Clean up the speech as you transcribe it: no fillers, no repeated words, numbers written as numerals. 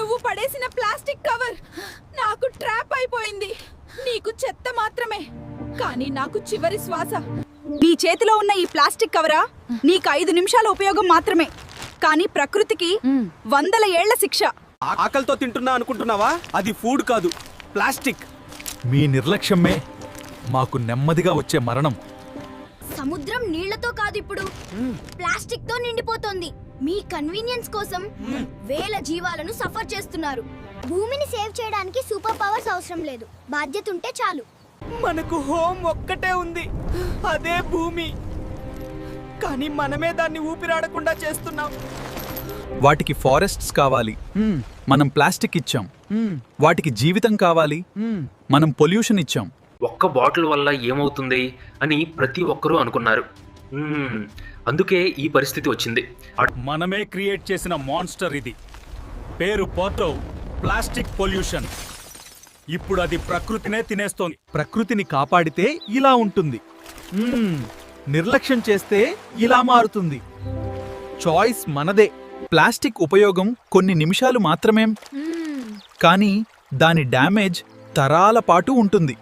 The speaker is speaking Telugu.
నువ్వు పడేసిన ప్లాస్టిక్ కవర్ నాకు ట్రాప్ అయిపోయింది. నీకు చెత్త మాత్రమే, కానీ నాకు చివరి శ్వాస. నీ చేతిలో ఉన్న ఈ ప్లాస్టిక్ కవరా నీకు 5 నిమిషాల ఉపయోగం మాత్రమే, కానీ ప్రకృతికి 100 ఏళ్ల శిక్ష. ఆకలితో తింటున్నా అనుకుంటున్నావా? అది ఫుడ్ కాదు, ప్లాస్టిక్. మీ నిర్లక్ష్యమే మాకు నెమ్మదిగా వచ్చే మరణం. సముద్రం నీళ్లతో కాదు, ఇప్పుడు ప్లాస్టిక్ తో నిండిపోతోంది. మీ కన్వీనియన్స్ కోసం వేల జీవాలను సఫర్ చేస్తున్నారు. భూమిని సేవ్ చేయడానికి సూపర్ పవర్స్ అవసరం లేదు, బాధ్యత ఉంటే చాలు. మనకు హోమ్ ఒక్కటే ఉంది, అదే భూమి. కానీ మనమే దాన్ని ఊపిరాడకుండా చేస్తున్నాం. వాటికి ఫారెస్ట్స్ కావాలి, మనం ప్లాస్టిక్ ఇచ్చాం. వాటికి జీవితం కావాలి, మనం పొల్యూషన్ ఇచ్చాం. ఒక్క బాటిల్ వల్ల ఏమవుతుంది అని ప్రతి ఒక్కరూ అనుకున్నారు. అందుకే ఈ పరిస్థితి వచ్చింది. మనమే క్రియేట్ చేసిన మాన్స్టర్ ఇది. పేరు పోతో ప్లాస్టిక్ పొల్యూషన్. ఇప్పుడు అది ప్రకృతినే తినేస్తోంది. ప్రకృతిని కాపాడితే ఇలా ఉంటుంది, నిర్లక్ష్యం చేస్తే ఇలా మారుతుంది. చాయిస్ మనదే. ప్లాస్టిక్ ఉపయోగం కొన్ని నిమిషాలు మాత్రమే, కానీ దాని డ్యామేజ్ తరాల పాటు ఉంటుంది.